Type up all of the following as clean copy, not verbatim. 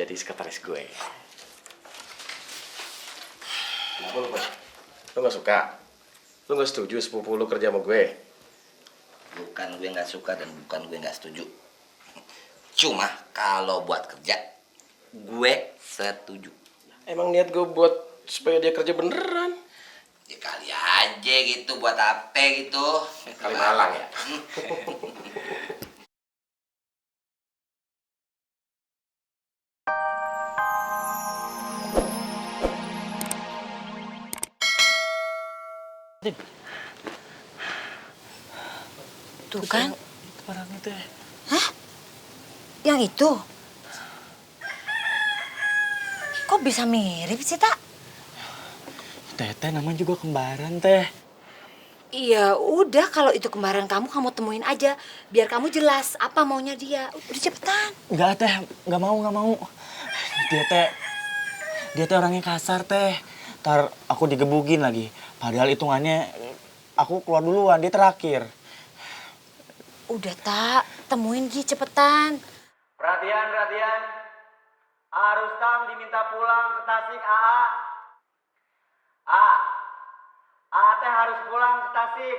jadi sekretaris gue. Kenapa lu, Pak? Lu gak suka? Lu gak setuju sepupu lu kerja sama gue? Bukan gue nggak suka dan bukan gue nggak setuju. Cuma kalau buat kerja, gue setuju. Emang niat gue buat supaya dia kerja beneran? Ya kali aja gitu, buat apa gitu. Kali malang ya? Tuh kan? Barangnya teh. Hah? Yang itu? Kok bisa mirip sih, Tak? Teh namanya juga kembaran, Teh. Iya, udah kalau itu kembaran kamu temuin aja. Biar kamu jelas apa maunya dia. Udah cepetan. Enggak, Teh. Enggak mau. Dia teh orangnya kasar, Teh. Ntar aku digebugin lagi. Padahal hitungannya aku keluar duluan, dia terakhir. Udah, Tak. Temuin Gi, cepetan. Perhatian. Rustam diminta pulang ke Tasik, AA. AA teh harus pulang ke Tasik.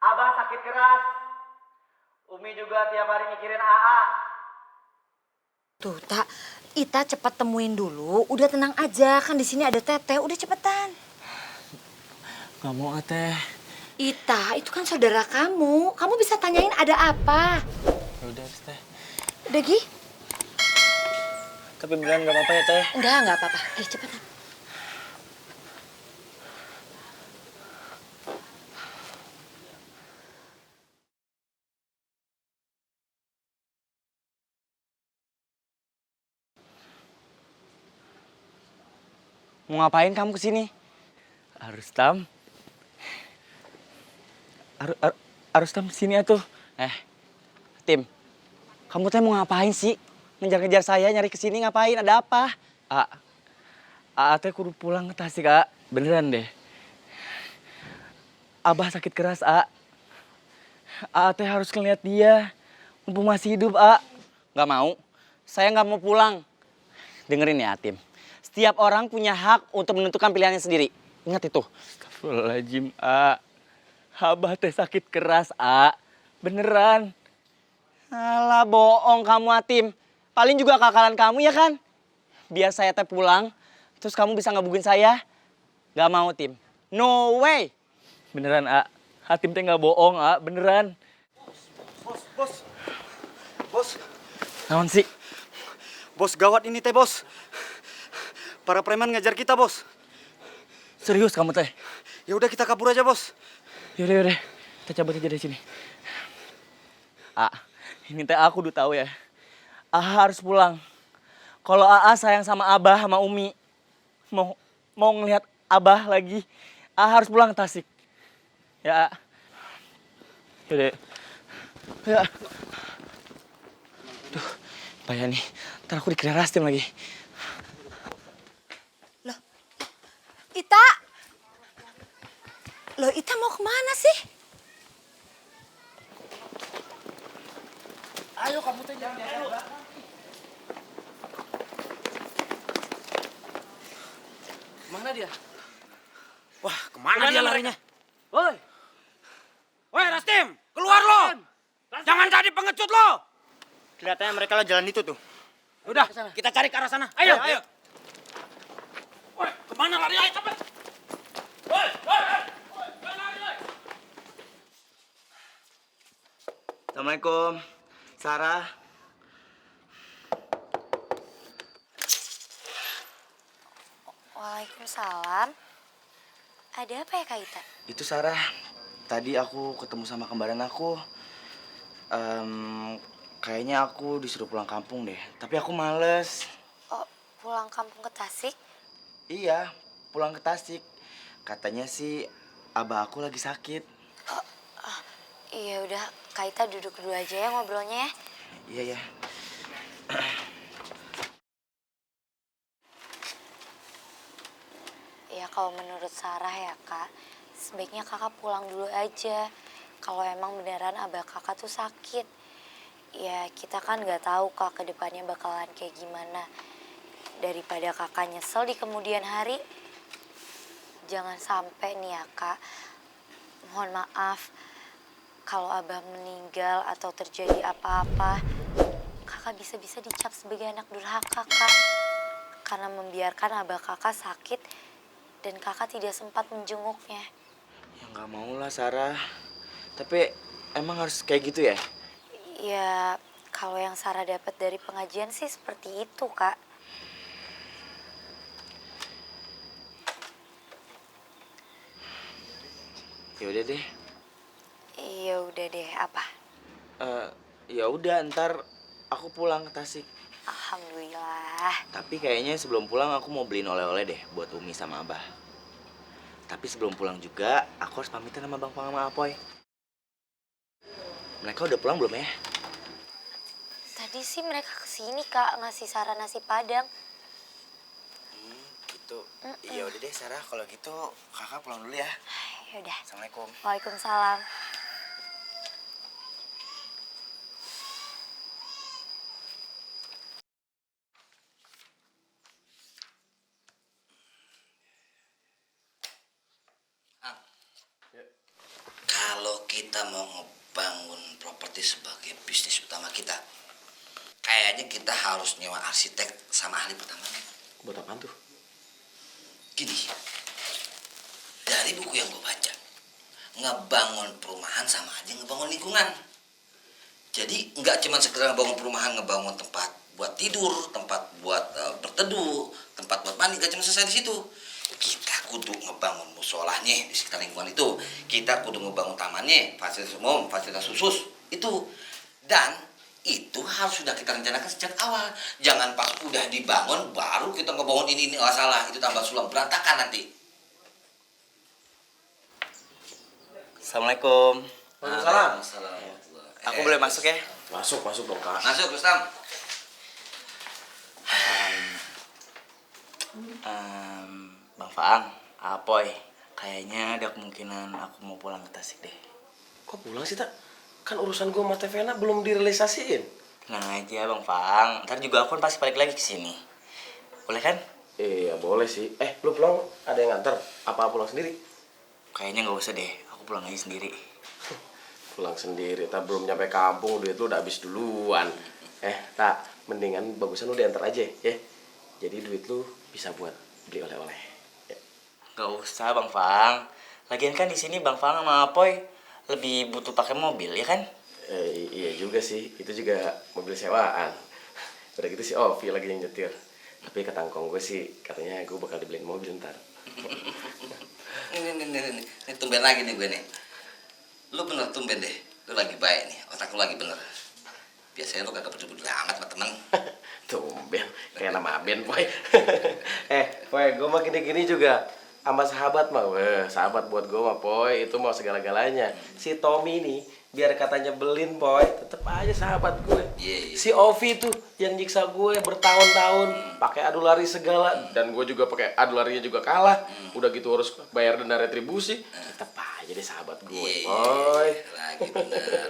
Abah sakit keras. Umi juga tiap hari mikirin AA. Tuh, Tak. Ita cepet temuin dulu. Udah tenang aja, kan di sini ada Teteh. Udah cepetan. Gak mau, Teh. Ita, itu kan saudara kamu. Kamu bisa tanyain ada apa. Udah, Teh. Udah, Gi? Tapi beneran gak apa-apa ya, Teh? Enggak apa-apa. Gi, cepetan. Mau ngapain kamu kesini? Rustam. Rustam sini atuh. Tim. Kamu teh mau ngapain sih? Ngejar-ngejar saya nyari kesini ngapain? Ada apa? Teh kudu pulang ke Tasik, A. Beneran deh. Abah sakit keras, A. Teh harus ngeliat dia. Mumpung masih hidup, A. Gak mau. Saya gak mau pulang. Dengerin ya, Tim. Setiap orang punya hak untuk menentukan pilihannya sendiri. Ingat itu. Astagfirullahaladzim, A. Abah teh sakit keras, A. Beneran. Alah, bohong kamu, Atim. Paling juga kakalan kamu, ya kan? Biar saya teh pulang, terus kamu bisa ngebugin saya. Gak mau, Tim. No way. Beneran, A. Atim teh gak bohong, A. Beneran. Bos, Naon sih? bos gawat ini teh bos. Para preman ngejar kita bos. Serius kamu teh? Ya udah kita kabur aja bos. Yaudah. Kita cabut aja dari sini. Ini teh aku udah tahu ya. Harus pulang. Kalau sayang sama Abah sama Umi, mau ngelihat Abah lagi, harus pulang ke Tasik. Ya. Yaudah. Ya. Duh, bahaya nih. Ntar aku dikira Rastim lagi. Ita! Loh, Ita mau kemana sih? Ayo kamu teh jangan dulu. Mana dia? Wah, kemana dia larinya? Woi, Woi Rastim, keluar lo! Jangan jadi pengecut lo! Kelihatannya mereka lah jalan itu tuh. Udah, kita cari ke arah sana. Ayo. Woi, kemana lari? Ayo cepet! Woi, lari! Assalamualaikum, Sarah. Waalaikumsalam. Ada apa ya, Kak Ita? Itu Sarah. Tadi aku ketemu sama kembaran aku. Kayaknya aku disuruh pulang kampung deh. Tapi aku males. Oh, pulang kampung ke Tasik? Iya, pulang ke Tasik. Katanya sih abah aku lagi sakit. Iya udah, Kak Ita duduk dulu aja ya ngobrolnya ya. Iya. Ya kalau menurut Sarah ya Kak, sebaiknya kakak pulang dulu aja. Kalau emang beneran abah kakak tuh sakit. Ya kita kan nggak tahu kak ke depannya bakalan kayak gimana. Daripada kakak nyesel di kemudian hari, jangan sampai nih ya kak. Mohon maaf kalau abah meninggal atau terjadi apa-apa, kakak bisa-bisa dicap sebagai anak durhaka kak. Karena membiarkan abah kakak sakit dan kakak tidak sempat menjenguknya. Ya nggak mau lah Sarah. Tapi emang harus kayak gitu ya? Ya kalau yang Sarah dapat dari pengajian sih seperti itu kak. Ya udah deh. Ya udah deh, apa? Eh, ya udah ntar aku pulang ke Tasik. Alhamdulillah. Tapi kayaknya sebelum pulang aku mau beliin oleh-oleh deh buat Umi sama Abah. Tapi sebelum pulang juga aku harus pamitan sama Bang Pang sama Apoy. Mereka udah pulang belum ya? Tadi sih mereka kesini kak ngasih saran nasi padang. Gitu. Iya udah deh Sarah, kalau gitu kakak pulang dulu ya. Ya udah. Assalamualaikum. Waalaikumsalam. Kalau kita mau ngebangun properti sebagai bisnis utama kita, kayaknya kita harus nyewa arsitek sama ahli pertambangan. Buat apaan tuh? Gini, dari buku yang gue baca, ngebangun perumahan sama aja ngebangun lingkungan. Jadi nggak cuma sekedar ngebangun perumahan, ngebangun tempat buat tidur, tempat buat berteduh, tempat buat mandi, gak cuma selesai di situ. Kita kudu ngebangun musolahnya di sekitar lingkungan itu. Kita kudu ngebangun tamannya, fasilitas umum, fasilitas khusus itu. Dan itu harus sudah kita rencanakan sejak awal. Jangan pas udah dibangun baru kita ngebangun ini nggak salah. Itu tambah sulam, berantakan nanti. Assalamualaikum. Waalaikumsalam. Aku boleh masuk ya? Masuk dong kak. Masuk, Rustam. Bang Faang, Apoy, kayaknya ada kemungkinan aku mau pulang ke Tasik deh. Kok pulang sih tak? Kan urusan gue sama Tevena belum direalisasiin. Tenang aja Bang Faang, ntar juga aku kan pasti balik lagi ke sini. Boleh kan? Iya boleh sih. Lu pulang ada yang nganter? Apa pulang sendiri? Kayaknya nggak usah deh, aku pulang aja sendiri. Pulang sendiri, tak belum nyampe kampung duit lu udah habis duluan. Tak, mendingan bagusan lu diantar aja ya. Jadi duit lu bisa buat beli oleh-oleh. Ya. Gak usah Bang Faang. Lagian kan di sini Bang Faang sama Apoy lebih butuh pakai mobil ya kan? Iya juga sih, itu juga mobil sewaan. Udah gitu sih Ovi lagi yang nyetir. Tapi kata ngkong gue sih, katanya gue bakal dibeliin mobil ntar. Ini tumben lagi nih gue nih. Lu bener tumben deh. Lu lagi baik nih, otak lu lagi bener. Biasanya lu kagak peduli amat sama temen. Tumben, kayak nama Ben, Boy. Boy, gue mah gini-gini juga sama sahabat mah. Wah, sahabat buat gue mah, Boy. Itu mau segala-galanya. Si Tommy nih, biar katanya belin, Boy, tetep aja sahabat gue. Iya. Si Ovi tuh yang nyiksa gue bertahun-tahun, pakai adu lari segala, dan gue juga pakai adu larinya juga kalah. Udah gitu harus bayar denda retribusi. Tetep aja deh sahabat gue, Iya, Boy. lagi bener.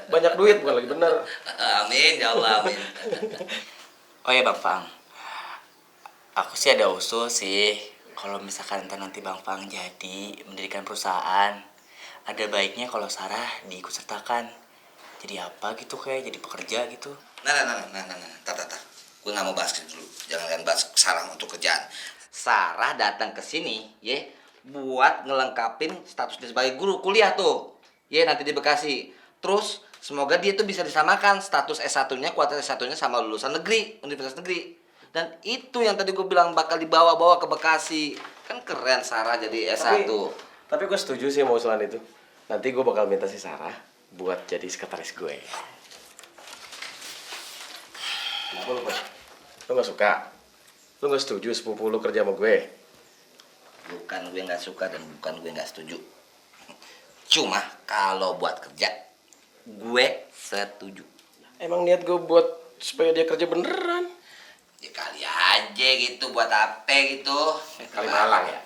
Banyak duit bukan lagi bener. Amin, ya Allah, amin. Oh ya Bang Faang, aku sih ada usul sih. Kalau misalkan nanti Bang Faang jadi mendirikan perusahaan, ada baiknya kalau Sarah diikut sertakan. Jadi apa gitu kayak jadi pekerja gitu. Nah. Tar. Gue nggak mau bahas itu dulu. Jangan bahas Sarah untuk kerjaan. Sarah datang ke sini, ya, buat ngelengkapin statusnya sebagai guru kuliah tuh. Ya, nanti di Bekasi. Terus semoga dia tuh bisa disamakan status S1-nya, kualitas S1-nya sama lulusan negeri, universitas negeri. Dan itu yang tadi gue bilang bakal dibawa-bawa ke Bekasi. Kan keren Sarah jadi S1. Tapi gue setuju sih sama usulan itu. Nanti gue bakal minta si Sarah buat jadi sekretaris gue. Kenapa lu, Boy? Lu gak suka? Lu gak setuju sepupu lu kerja sama gue? Bukan gue nggak suka dan bukan gue nggak setuju. Cuma kalau buat kerja, gue setuju. Emang niat gue buat supaya dia kerja beneran? Ya kali aja gitu buat apa gitu. Kali malang ya?